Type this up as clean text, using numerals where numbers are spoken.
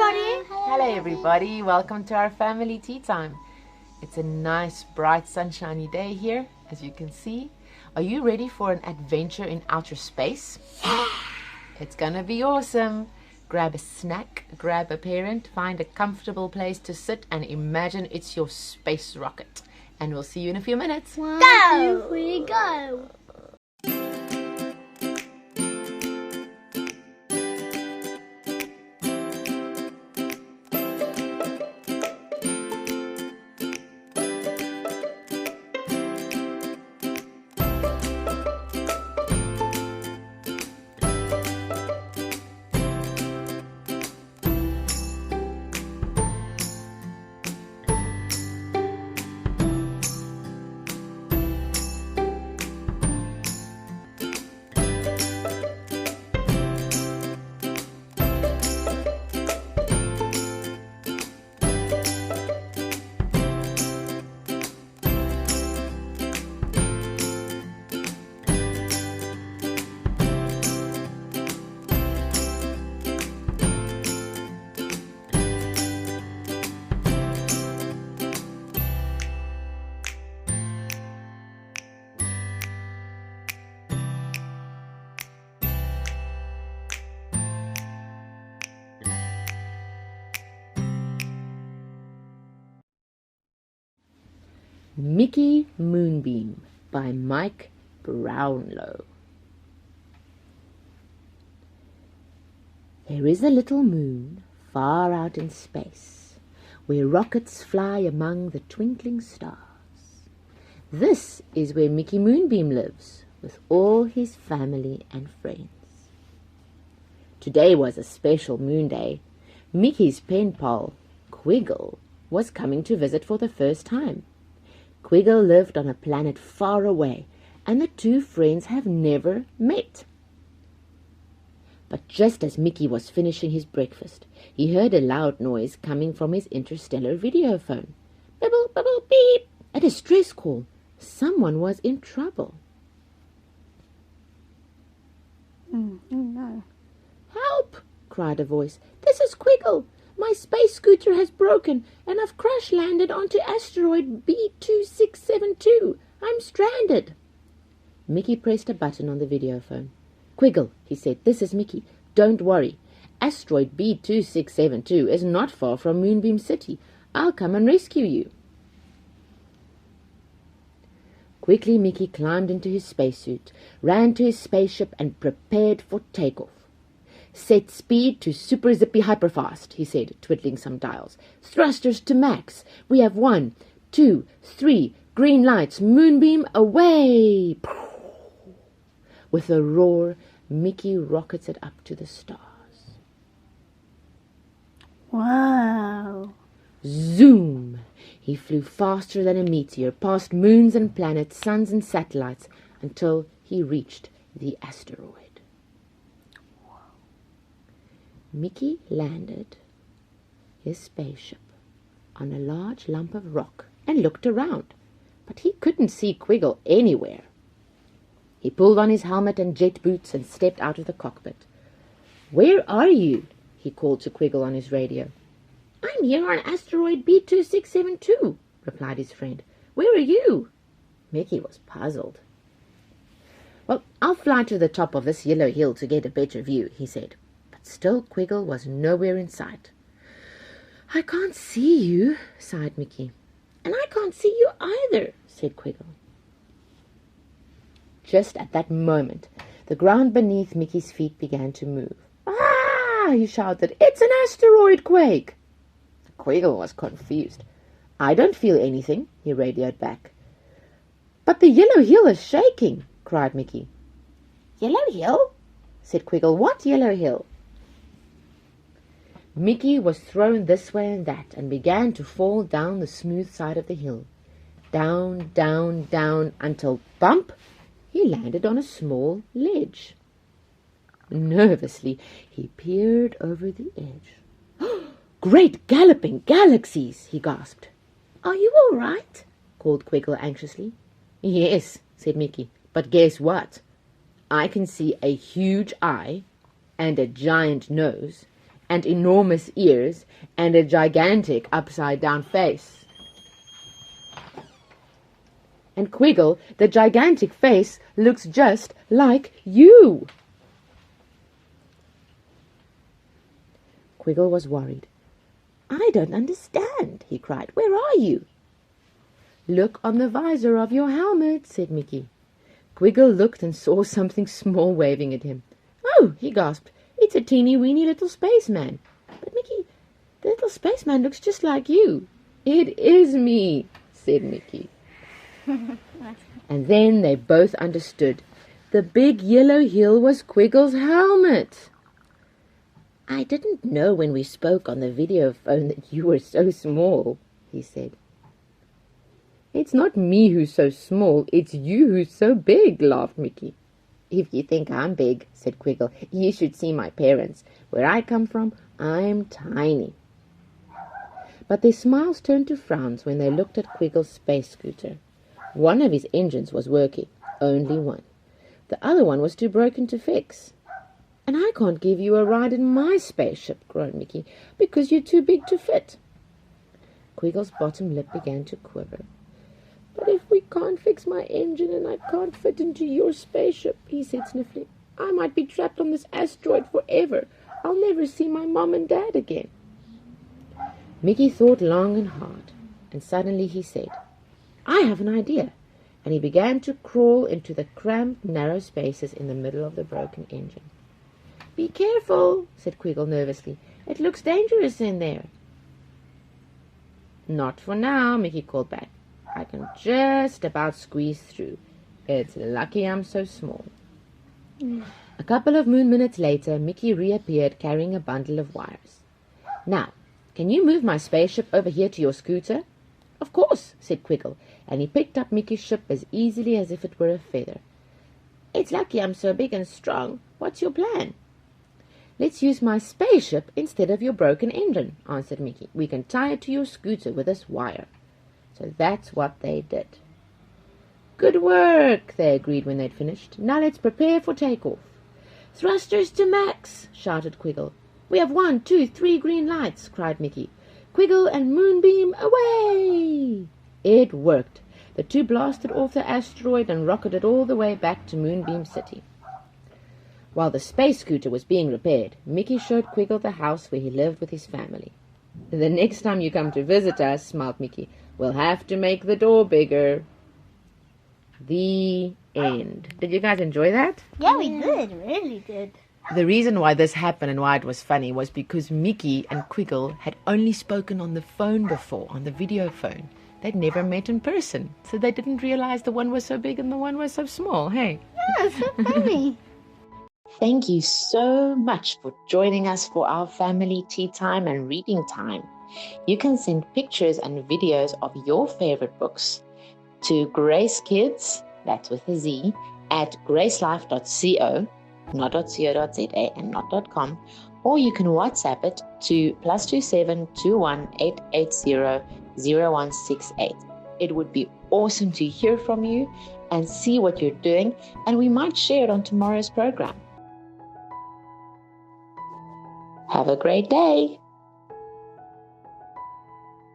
everybody! Hello everybody, welcome to our family tea time. It's a nice, bright, sunshiny day here, as you can see. Are you ready for an adventure in outer space? It's gonna be awesome. Grab a snack, grab a parent, find a comfortable place to sit and imagine it's your space rocket. And we'll see you in a few minutes. Go! 2, 3, go! Mickey Moonbeam by Mike Brownlow. There is a little moon far out in space, where rockets fly among the twinkling stars. This is where Mickey Moonbeam lives, with all his family and friends. Today was a special moon day. Mickey's pen pal, Quiggle, was coming to visit for the first time. Quiggle lived on a planet far away, and the two friends have never met. But just as Mickey was finishing his breakfast, he heard a loud noise coming from his interstellar video phone. Bibble, bibble, beep! A distress call. Someone was in trouble. No. Help! Cried a voice. This is Quiggle. My space scooter has broken, and I've crash-landed onto asteroid B2672. I'm stranded. Mickey pressed a button on the video phone. Quiggle, he said, this is Mickey. Don't worry. Asteroid B2672 is not far from Moonbeam City. I'll come and rescue you. Quickly, Mickey climbed into his spacesuit, ran to his spaceship, and prepared for takeoff. Set speed to super zippy hyperfast, he said, twiddling some dials. Thrusters to max. We have 1, 2, 3. Green lights. Moonbeam away. With a roar, Mickey rockets it up to the stars. Wow. Zoom! He flew faster than a meteor, past moons and planets, suns and satellites, until he reached the asteroid. Mickey landed his spaceship on a large lump of rock and looked around, but he couldn't see Quiggle anywhere. He pulled on his helmet and jet boots and stepped out of the cockpit. Where are you? He called to Quiggle on his radio. I'm here on asteroid B2672, replied his friend. Where are you? Mickey was puzzled. Well, I'll fly to the top of this yellow hill to get a better view, he said. Still, Quiggle was nowhere in sight. I can't see you, sighed Mickey. And I can't see you either, said Quiggle. Just at that moment, the ground beneath Mickey's feet began to move. Ah! He shouted. It's an asteroid quake! Quiggle was confused. I don't feel anything, he radioed back. But the yellow hill is shaking, cried Mickey. Yellow hill? Said Quiggle. What yellow hill? Mickey was thrown this way and that, and began to fall down the smooth side of the hill. Down, down, down, until, bump, he landed on a small ledge. Nervously, he peered over the edge. Great galloping galaxies, he gasped. Are you all right? Called Quiggle anxiously. Yes, said Mickey, but guess what? I can see a huge eye and a giant nose and enormous ears and a gigantic upside-down face. And Quiggle, the gigantic face, looks just like you. Quiggle was worried. "I don't understand," he cried. "Where are you?" "Look on the visor of your helmet," said Mickey. Quiggle looked and saw something small waving at him. "Oh," he gasped, "it's a teeny-weeny little spaceman." "But Mickey, the little spaceman looks just like you." "It is me," said Mickey. And then they both understood. The big yellow hill was Quiggle's helmet. "I didn't know when we spoke on the video phone that you were so small," he said. "It's not me who's so small, it's you who's so big," laughed Mickey. "If you think I'm big," said Quiggle, "you should see my parents. Where I come from, I'm tiny." But their smiles turned to frowns when they looked at Quiggle's space scooter. One of his engines was working, only one. The other one was too broken to fix. "And I can't give you a ride in my spaceship," groaned Mickey, "because you're too big to fit." Quiggle's bottom lip began to quiver. "But if we can't fix my engine and I can't fit into your spaceship," he said sniffling, "I might be trapped on this asteroid forever. I'll never see my mom and dad again." Mickey thought long and hard, and suddenly he said, "I have an idea," and he began to crawl into the cramped, narrow spaces in the middle of the broken engine. "Be careful," said Quiggle nervously. "It looks dangerous in there." "Not for now," Mickey called back. "I can just about squeeze through. It's lucky I'm so small." A couple of moon minutes later, Mickey reappeared carrying a bundle of wires. "Now, can you move my spaceship over here to your scooter?" "Of course," said Quiggle, and he picked up Mickey's ship as easily as if it were a feather. "It's lucky I'm so big and strong. What's your plan?" "Let's use my spaceship instead of your broken engine," answered Mickey. "We can tie it to your scooter with this wire." So that's what they did. "Good work," they agreed when they'd finished. "Now let's prepare for takeoff." "Thrusters to max," shouted Quiggle. "We have 1, 2, 3 green lights," cried Mickey. "Quiggle and Moonbeam, away!" It worked. The two blasted off the asteroid and rocketed all the way back to Moonbeam City. While the space scooter was being repaired, Mickey showed Quiggle the house where he lived with his family. "The next time you come to visit us," smiled Mickey, "we'll have to make the door bigger." The end. Did you guys enjoy that? Yeah, we did. Really did. The reason why this happened and why it was funny was because Mickey and Quiggle had only spoken on the phone before, on the video phone. They'd never met in person, so they didn't realize the one was so big and the one was so small, hey? Yeah, it's so funny. Thank you so much for joining us for our family tea time and reading time. You can send pictures and videos of your favorite books to GraceKidz, that's with a Z, at gracelife.co, not .co.za and not .com, or you can WhatsApp it to +27 21 880 0168. It would be awesome to hear from you and see what you're doing, and we might share it on tomorrow's program. Have a great day.